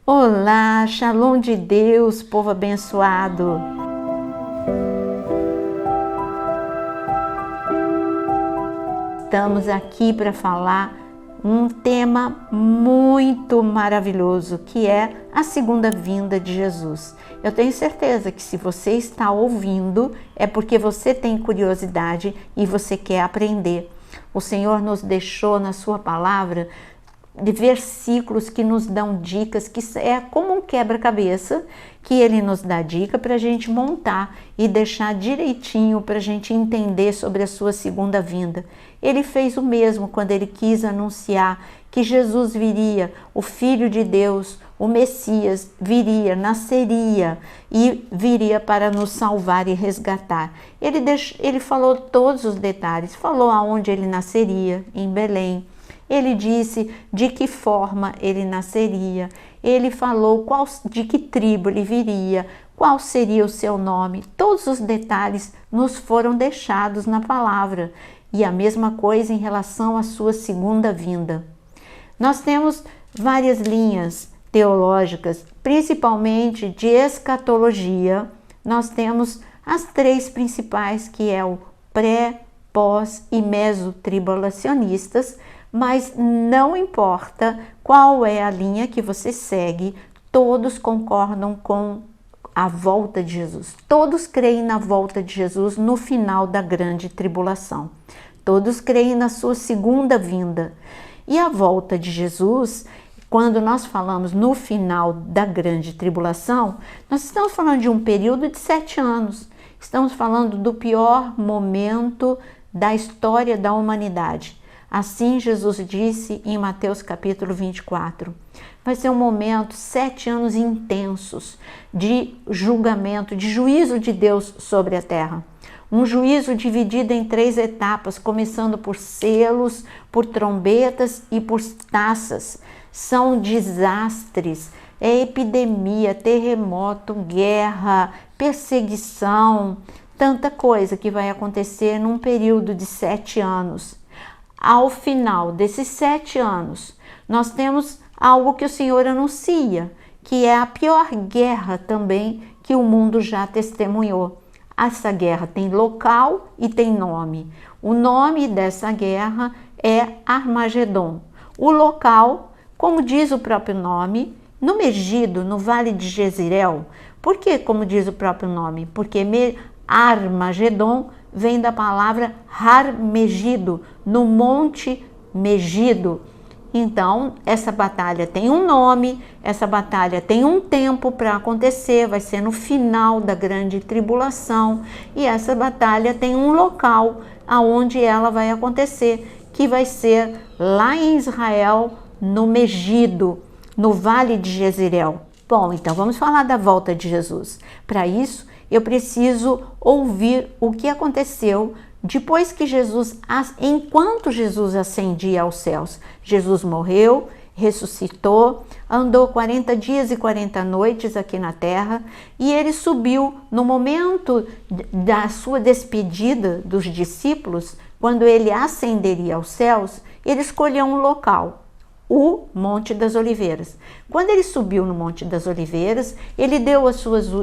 Olá, Shalom de Deus, povo abençoado. Estamos aqui para falar um tema muito maravilhoso, que é a segunda vinda de Jesus. Eu tenho certeza que se você está ouvindo, é porque você tem curiosidade e você quer aprender. O Senhor nos deixou na sua palavra de versículos que nos dão dicas, que é como um quebra-cabeça, que ele nos dá dica para a gente montar e deixar direitinho para a gente entender sobre a sua segunda vinda. Ele fez o mesmo quando ele quis anunciar que Jesus viria, o Filho de Deus, o Messias, viria, nasceria e viria para nos salvar e resgatar. Ele falou todos os detalhes, falou aonde ele nasceria, em Belém. Ele disse de que forma ele nasceria, ele falou de que tribo ele viria, qual seria o seu nome. Todos os detalhes nos foram deixados na palavra. E a mesma coisa em relação à sua segunda vinda. Nós temos várias linhas teológicas, principalmente de escatologia. Nós temos as três principais, que é o pré, pós e mesotribulacionistas, mas não importa qual é a linha que você segue, todos concordam com a volta de Jesus. Todos creem na volta de Jesus no final da grande tribulação. Todos creem na sua segunda vinda. E a volta de Jesus, quando nós falamos no final da grande tribulação, nós estamos falando de um período de 7 anos. Estamos falando do pior momento da história da humanidade. Assim Jesus disse em Mateus capítulo 24. Vai ser um momento, 7 anos intensos de julgamento, de juízo de Deus sobre a terra. Um juízo dividido em 3 etapas, começando por selos, por trombetas e por taças. São desastres, é epidemia, terremoto, guerra, perseguição, tanta coisa que vai acontecer num período de 7 anos. Ao final desses 7 anos, nós temos algo que o Senhor anuncia, que é a pior guerra também que o mundo já testemunhou. Essa guerra tem local e tem nome. O nome dessa guerra é Armagedon. O local, como diz o próprio nome, no Megido, no Vale de Jezreel. Por que, como diz o próprio nome? Porque Armagedon vem da palavra Har Megido, no Monte Megido. Então, essa batalha tem um nome, essa batalha tem um tempo para acontecer, vai ser no final da grande tribulação, e essa batalha tem um local aonde ela vai acontecer, que vai ser lá em Israel, no Megido, no Vale de Jezreel. Bom, então vamos falar da volta de Jesus. Para isso, eu preciso ouvir o que aconteceu depois que enquanto Jesus ascendia aos céus. Jesus morreu, ressuscitou, andou 40 dias e 40 noites aqui na terra e ele subiu no momento da sua despedida dos discípulos, quando ele ascenderia aos céus, ele escolheu um local. O Monte das Oliveiras. Quando ele subiu no Monte das Oliveiras, ele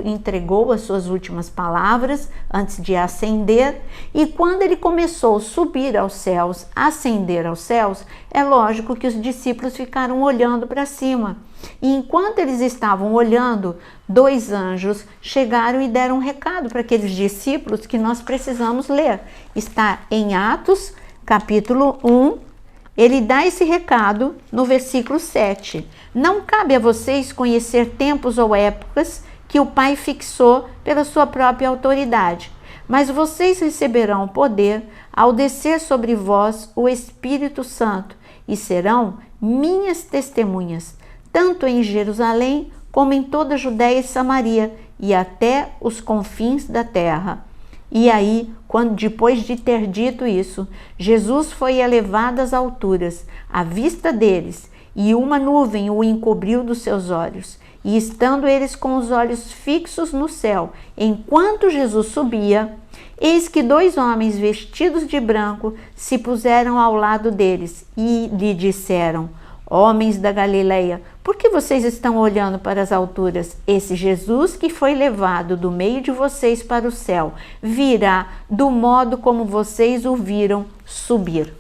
entregou as suas últimas palavras antes de ascender, e quando ele começou a subir aos céus, ascender aos céus, é lógico que os discípulos ficaram olhando para cima. E enquanto eles estavam olhando, 2 anjos chegaram e deram um recado para aqueles discípulos que nós precisamos ler. Está em Atos, capítulo 1, ele dá esse recado no versículo 7. Não cabe a vocês conhecer tempos ou épocas que o Pai fixou pela sua própria autoridade, mas vocês receberão poder ao descer sobre vós o Espírito Santo e serão minhas testemunhas, tanto em Jerusalém como em toda a Judéia e Samaria e até os confins da terra. E aí, depois de ter dito isso, Jesus foi elevado às alturas, à vista deles, e uma nuvem o encobriu dos seus olhos. E estando eles com os olhos fixos no céu, enquanto Jesus subia, eis que 2 homens vestidos de branco se puseram ao lado deles e lhe disseram: Homens da Galileia, por que vocês estão olhando para as alturas? Esse Jesus que foi levado do meio de vocês para o céu virá do modo como vocês o viram subir.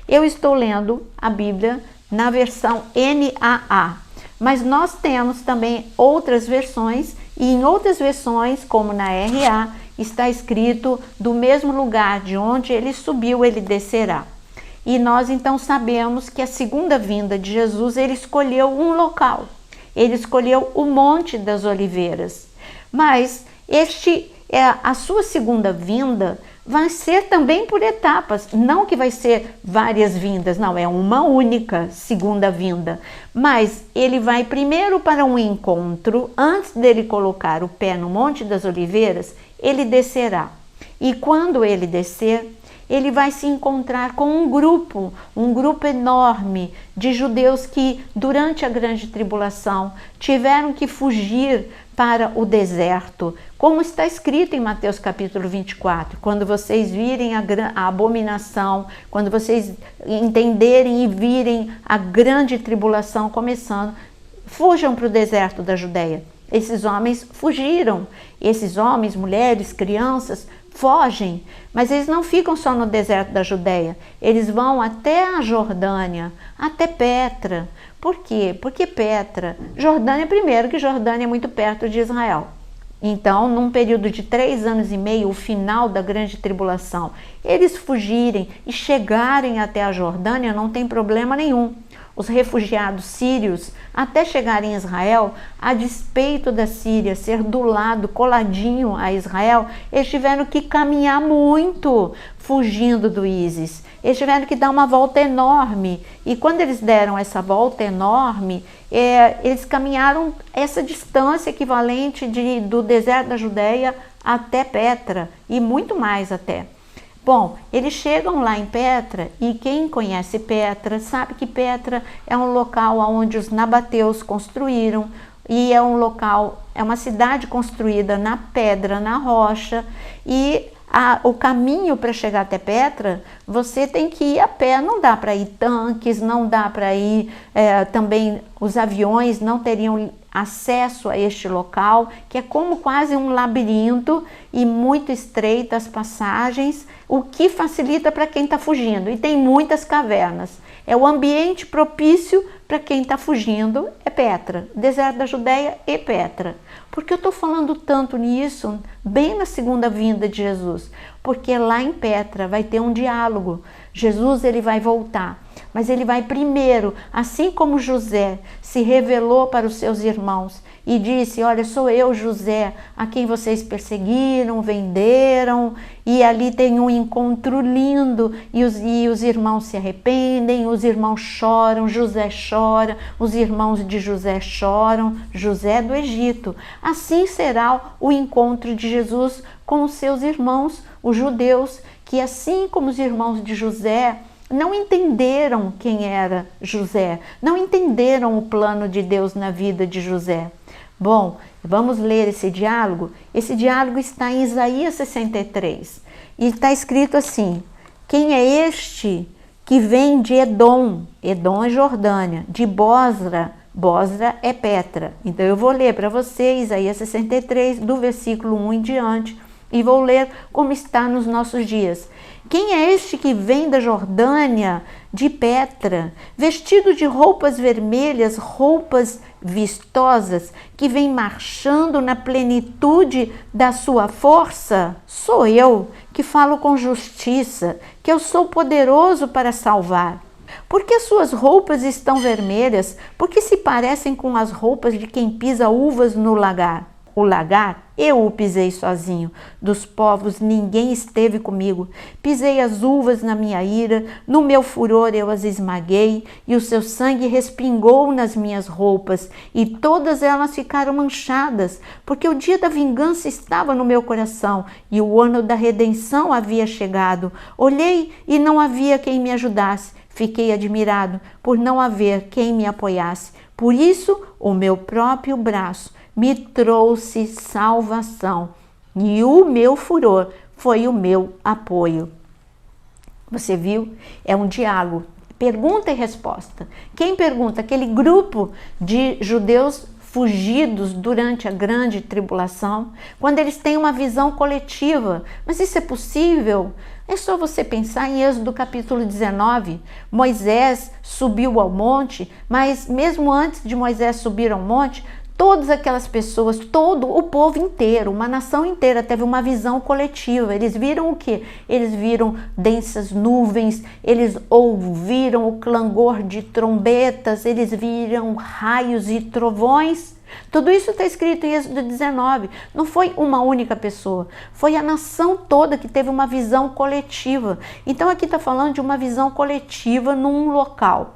Eu estou lendo a Bíblia na versão NAA, mas nós temos também outras versões, e em outras versões, como na RA, está escrito: do mesmo lugar de onde ele subiu, ele descerá. E nós então sabemos que a segunda vinda de Jesus, ele escolheu um local, ele escolheu o Monte das Oliveiras. Mas a sua segunda vinda vai ser também por etapas, não que vai ser várias vindas, não, é uma única segunda vinda. Mas ele vai primeiro para um encontro, antes dele colocar o pé no Monte das Oliveiras, ele descerá. E quando ele descer, ele vai se encontrar com um grupo enorme de judeus que, durante a grande tribulação, tiveram que fugir para o deserto, como está escrito em Mateus capítulo 24, quando vocês virem a abominação, quando vocês entenderem e virem a grande tribulação começando, fujam para o deserto da Judeia. Esses homens fugiram, esses homens, mulheres, crianças, fogem, mas eles não ficam só no deserto da Judeia, eles vão até a Jordânia, até Petra. Por quê? Porque Petra, Jordânia, primeiro que Jordânia é muito perto de Israel. Então, num período de 3 anos e meio, o final da grande tribulação, eles fugirem e chegarem até a Jordânia não tem problema nenhum. Os refugiados sírios, até chegarem em Israel, a despeito da Síria ser do lado, coladinho a Israel, eles tiveram que caminhar muito fugindo do ISIS. Eles tiveram que dar uma volta enorme. E quando eles deram essa volta enorme, eles caminharam essa distância equivalente do deserto da Judeia até Petra, e muito mais até. Bom, eles chegam lá em Petra, e quem conhece Petra sabe que Petra é um local onde os nabateus construíram, e é um local, é uma cidade construída na pedra, na rocha, e o caminho para chegar até Petra, você tem que ir a pé, não dá para ir tanques, não dá para ir, também os aviões não teriam acesso a este local, que é como quase um labirinto e muito estreita as passagens, o que facilita para quem está fugindo, e tem muitas cavernas. É o ambiente propício para quem está fugindo, é Petra, deserto da Judeia e Petra. Por que eu estou falando tanto nisso, bem na segunda vinda de Jesus? Porque lá em Petra vai ter um diálogo. Jesus, ele vai voltar, mas ele vai primeiro, assim como José se revelou para os seus irmãos e disse: olha, sou eu, José, a quem vocês perseguiram, venderam, e ali tem um encontro lindo, e os irmãos se arrependem, os irmãos choram, José chora, os irmãos de José choram, José do Egito. Assim será o encontro de Jesus com os seus irmãos, os judeus, que assim como os irmãos de José não entenderam quem era José, não entenderam o plano de Deus na vida de José. Bom, vamos ler esse diálogo? Esse diálogo está em Isaías 63 e está escrito assim: quem é este que vem de Edom? Edom é Jordânia, de Bosra, Bosra é Petra. Então eu vou ler para você Isaías 63, do versículo 1 em diante, e vou ler como está nos nossos dias. Quem é este que vem da Jordânia, de Petra, vestido de roupas vermelhas, roupas vistosas, que vem marchando na plenitude da sua força? Sou eu que falo com justiça, que eu sou poderoso para salvar. Porque as suas roupas estão vermelhas? Porque se parecem com as roupas de quem pisa uvas no lagar? O lagar, eu o pisei sozinho. Dos povos ninguém esteve comigo. Pisei as uvas na minha ira, no meu furor eu as esmaguei, e o seu sangue respingou nas minhas roupas, e todas elas ficaram manchadas, porque o dia da vingança estava no meu coração, e o ano da redenção havia chegado. Olhei e não havia quem me ajudasse. Fiquei admirado por não haver quem me apoiasse. Por isso, o meu próprio braço me trouxe salvação, e o meu furor foi o meu apoio. Você viu? É um diálogo. Pergunta e resposta. Quem pergunta? Aquele grupo de judeus fugidos durante a grande tribulação, quando eles têm uma visão coletiva. Mas isso é possível? É só você pensar em Êxodo capítulo 19. Moisés subiu ao monte, mas mesmo antes de Moisés subir ao monte, todas aquelas pessoas, todo o povo inteiro, uma nação inteira teve uma visão coletiva. Eles viram o quê? Eles viram densas nuvens, eles ouviram o clangor de trombetas, eles viram raios e trovões. Tudo isso está escrito em Êxodo 19. Não foi uma única pessoa, foi a nação toda que teve uma visão coletiva. Então aqui está falando de uma visão coletiva num local.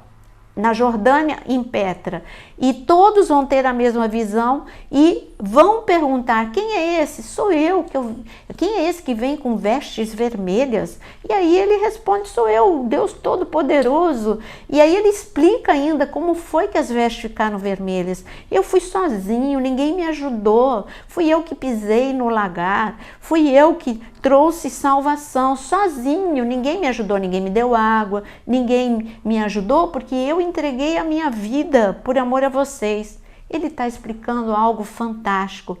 Na Jordânia, em Petra, e todos vão ter a mesma visão e vão perguntar: quem é esse? Sou eu. Quem é esse que vem com vestes vermelhas? E aí ele responde: sou eu, Deus Todo-Poderoso. E aí ele explica ainda como foi que as vestes ficaram vermelhas. Eu fui sozinho, ninguém me ajudou, fui eu que pisei no lagar, fui eu que trouxe salvação sozinho, ninguém me ajudou, ninguém me deu água, ninguém me ajudou porque eu entreguei a minha vida por amor a vocês. Ele está explicando algo fantástico.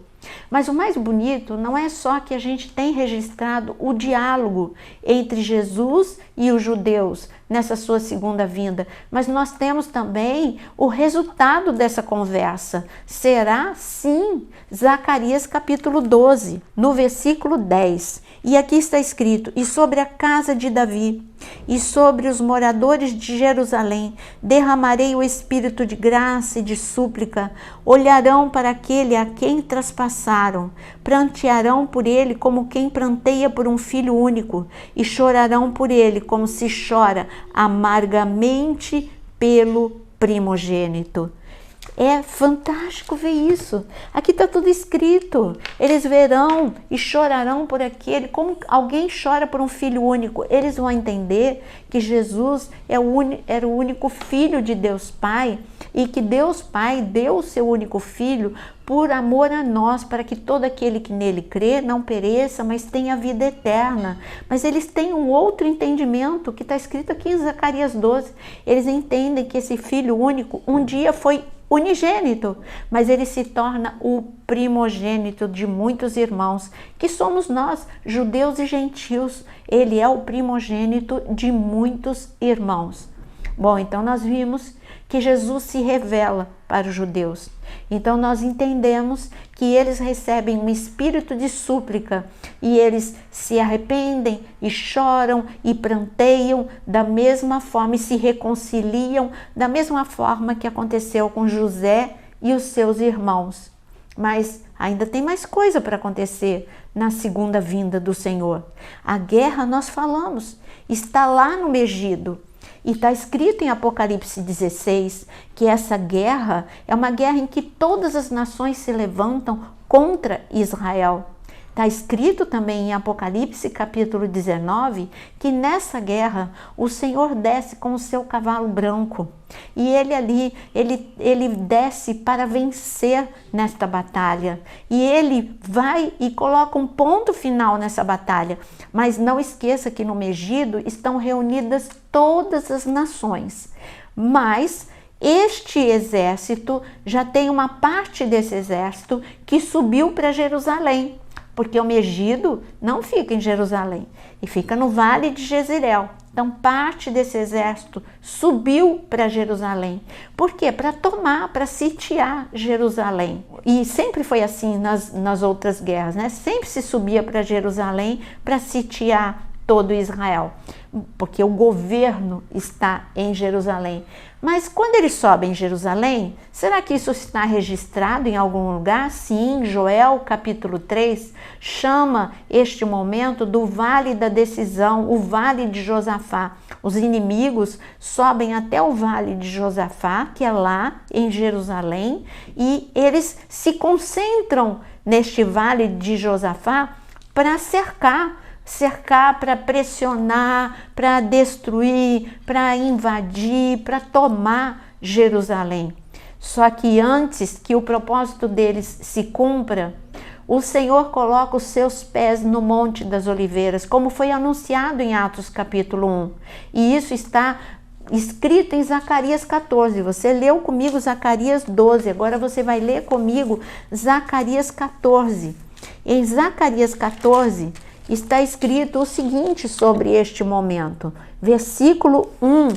Mas o mais bonito não é só que a gente tem registrado o diálogo entre Jesus e os judeus nessa sua segunda vinda, mas nós temos também o resultado dessa conversa. Será sim, Zacarias capítulo 12, no versículo 10. E aqui está escrito: e sobre a casa de Davi e sobre os moradores de Jerusalém derramarei o espírito de graça e de súplica. Olharão para aquele a quem traspassaram, prantearão por ele como quem pranteia por um filho único, e chorarão por ele como se chora amargamente pelo primogênito. É fantástico ver isso. Aqui está tudo escrito. Eles verão e chorarão por aquele, como alguém chora por um filho único. Eles vão entender que Jesus era o único filho de Deus Pai e que Deus Pai deu o seu único filho por amor a nós, para que todo aquele que nele crê não pereça, mas tenha vida eterna. Mas eles têm um outro entendimento que está escrito aqui em Zacarias 12. Eles entendem que esse filho único um dia foi unigênito, mas ele se torna o primogênito de muitos irmãos, que somos nós, judeus e gentios. Ele é o primogênito de muitos irmãos. Bom, então nós vimos que Jesus se revela para os judeus. Então nós entendemos que eles recebem um espírito de súplica e eles se arrependem e choram e pranteiam da mesma forma e se reconciliam da mesma forma que aconteceu com José e os seus irmãos. Mas ainda tem mais coisa para acontecer na segunda vinda do Senhor. A guerra, nós falamos, está lá no Megido. E está escrito em Apocalipse 16 que essa guerra é uma guerra em que todas as nações se levantam contra Israel. Está escrito também em Apocalipse capítulo 19 que nessa guerra o Senhor desce com o seu cavalo branco. E ele desce para vencer nesta batalha. E ele vai e coloca um ponto final nessa batalha. Mas não esqueça que no Megido estão reunidas todas as nações. Mas este exército, já tem uma parte desse exército que subiu para Jerusalém. Porque o Megido não fica em Jerusalém e fica no Vale de Jezreel. Então, parte desse exército subiu para Jerusalém. Por quê? Para tomar, para sitiar Jerusalém. E sempre foi assim nas outras guerras, né? Sempre se subia para Jerusalém para sitiar todo Israel, porque o governo está em Jerusalém. Mas quando eles sobem em Jerusalém, será que isso está registrado em algum lugar? Sim, Joel capítulo 3 chama este momento do Vale da Decisão, o Vale de Josafá. Os inimigos sobem até o Vale de Josafá, que é lá em Jerusalém, e eles se concentram neste Vale de Josafá para cercar, para pressionar, para destruir, para invadir, para tomar Jerusalém. Só que antes que o propósito deles se cumpra, o Senhor coloca os seus pés no Monte das Oliveiras, como foi anunciado em Atos capítulo 1. E isso está escrito em Zacarias 14. Você leu comigo Zacarias 12, agora você vai ler comigo Zacarias 14. Em Zacarias 14 está escrito o seguinte sobre este momento, versículo 1: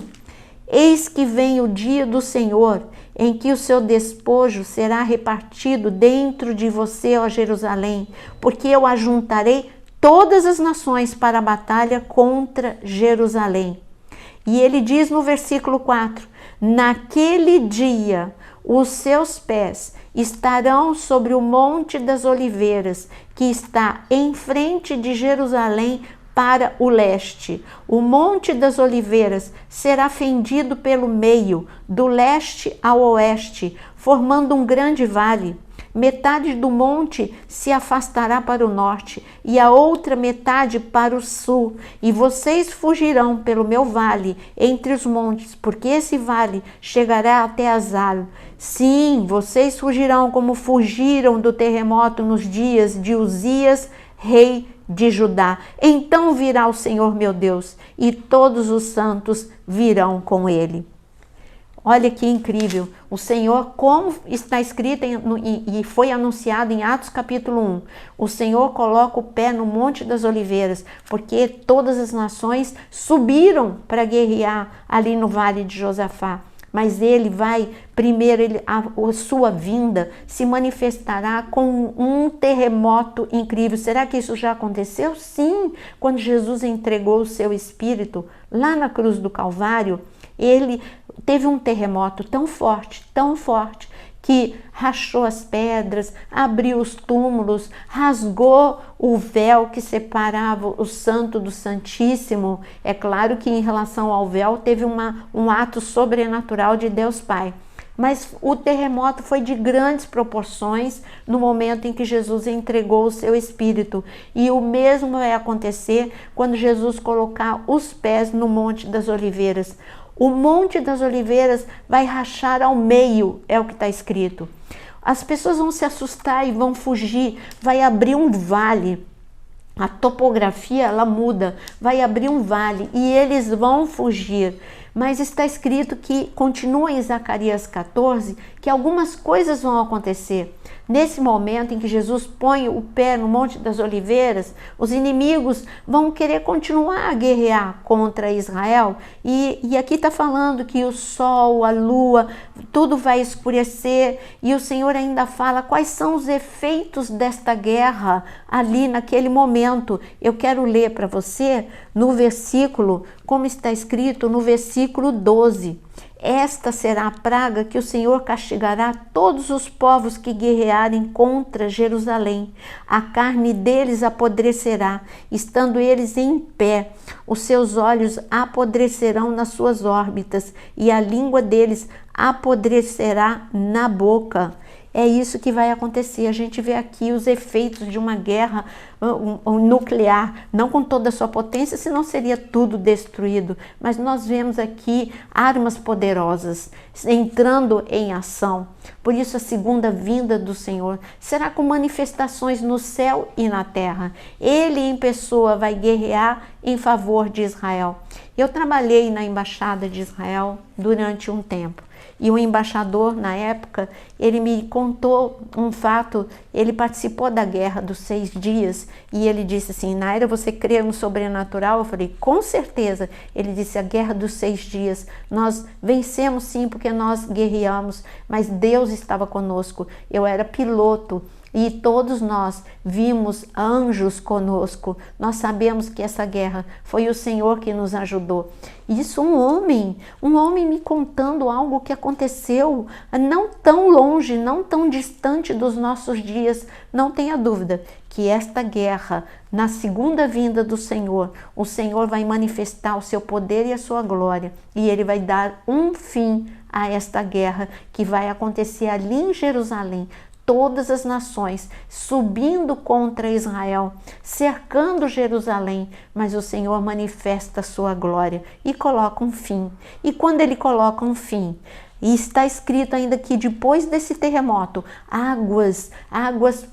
Eis que vem o dia do Senhor, em que o seu despojo será repartido dentro de você, ó Jerusalém, porque eu ajuntarei todas as nações para a batalha contra Jerusalém. E ele diz no versículo 4: naquele dia os seus pés estarão sobre o Monte das Oliveiras, que está em frente de Jerusalém para o leste. O Monte das Oliveiras será fendido pelo meio, do leste ao oeste, formando um grande vale. Metade do monte se afastará para o norte e a outra metade para o sul, e vocês fugirão pelo meu vale entre os montes, porque esse vale chegará até Azal. Sim, vocês fugirão como fugiram do terremoto nos dias de Uzias, rei de Judá. Então virá o Senhor meu Deus, e todos os santos virão com ele. Olha que incrível, o Senhor, como está escrito e foi anunciado em Atos capítulo 1, o Senhor coloca o pé no Monte das Oliveiras, porque todas as nações subiram para guerrear ali no Vale de Josafá. Mas ele vai, primeiro, a sua vinda se manifestará com um terremoto incrível. Será que isso já aconteceu? Sim, quando Jesus entregou o seu Espírito lá na cruz do Calvário, ele teve um terremoto tão forte, que rachou as pedras, abriu os túmulos, rasgou o véu que separava o Santo do Santíssimo. É claro que em relação ao véu teve um ato sobrenatural de Deus Pai. Mas o terremoto foi de grandes proporções no momento em que Jesus entregou o seu Espírito. E o mesmo vai acontecer quando Jesus colocar os pés no Monte das Oliveiras. O Monte das Oliveiras vai rachar ao meio, é o que está escrito. As pessoas vão se assustar e vão fugir, vai abrir um vale. A topografia, ela muda, vai abrir um vale e eles vão fugir. Mas está escrito que, continua em Zacarias 14, que algumas coisas vão acontecer. Nesse momento em que Jesus põe o pé no Monte das Oliveiras, os inimigos vão querer continuar a guerrear contra Israel. E aqui está falando que o sol, a lua, tudo vai escurecer. E o Senhor ainda fala quais são os efeitos desta guerra ali naquele momento. Eu quero ler para você no versículo, como está escrito no versículo 12. Esta será a praga que o Senhor castigará todos os povos que guerrearem contra Jerusalém. A carne deles apodrecerá, estando eles em pé. Os seus olhos apodrecerão nas suas órbitas, e a língua deles apodrecerá na boca. É isso que vai acontecer. A gente vê aqui os efeitos de uma guerra nuclear, não com toda a sua potência, senão seria tudo destruído. Mas nós vemos aqui armas poderosas entrando em ação. Por isso a segunda vinda do Senhor será com manifestações no céu e na terra. Ele em pessoa vai guerrear em favor de Israel. Eu trabalhei na embaixada de Israel durante um tempo. E o embaixador, na época, ele me contou um fato. Ele participou da Guerra dos 6 Dias e ele disse assim: Naira, você crê no sobrenatural? Eu falei, com certeza. Ele disse, a Guerra dos 6 Dias, nós vencemos sim porque nós guerreamos, mas Deus estava conosco. Eu era piloto. E todos nós vimos anjos conosco. Nós sabemos que essa guerra foi o Senhor que nos ajudou. Isso um homem me contando algo que aconteceu não tão longe, não tão distante dos nossos dias. Não tenha dúvida que esta guerra, na segunda vinda do Senhor, o Senhor vai manifestar o seu poder e a sua glória. E Ele vai dar um fim a esta guerra que vai acontecer ali em Jerusalém. Todas as nações subindo contra Israel, cercando Jerusalém, mas o Senhor manifesta a sua glória e coloca um fim. E quando ele coloca um fim, E está escrito ainda que depois desse terremoto, águas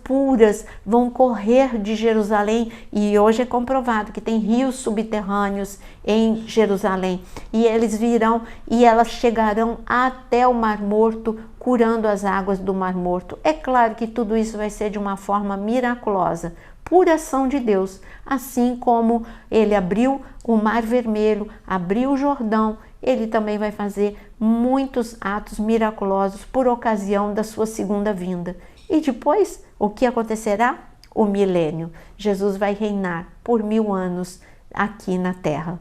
puras vão correr de Jerusalém. E hoje é comprovado que tem rios subterrâneos em Jerusalém. E eles virão e elas chegarão até o Mar Morto, curando as águas do Mar Morto. É claro que tudo isso vai ser de uma forma miraculosa, por ação de Deus. Assim como ele abriu o Mar Vermelho, abriu o Jordão, ele também vai fazer muitos atos miraculosos por ocasião da sua segunda vinda. E depois, o que acontecerá? O milênio. Jesus vai reinar por 1000 anos aqui na Terra.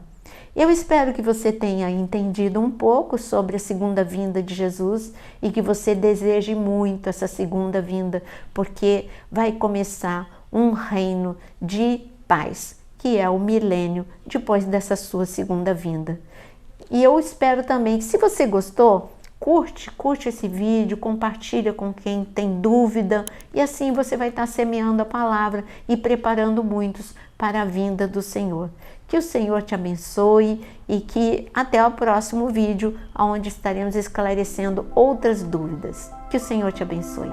Eu espero que você tenha entendido um pouco sobre a segunda vinda de Jesus e que você deseje muito essa segunda vinda, porque vai começar um reino de paz, que é o milênio depois dessa sua segunda vinda. E eu espero também que, se você gostou, curte esse vídeo, compartilha com quem tem dúvida, e assim você vai estar semeando a palavra e preparando muitos para a vinda do Senhor. Que o Senhor te abençoe e que até o próximo vídeo, onde estaremos esclarecendo outras dúvidas. Que o Senhor te abençoe.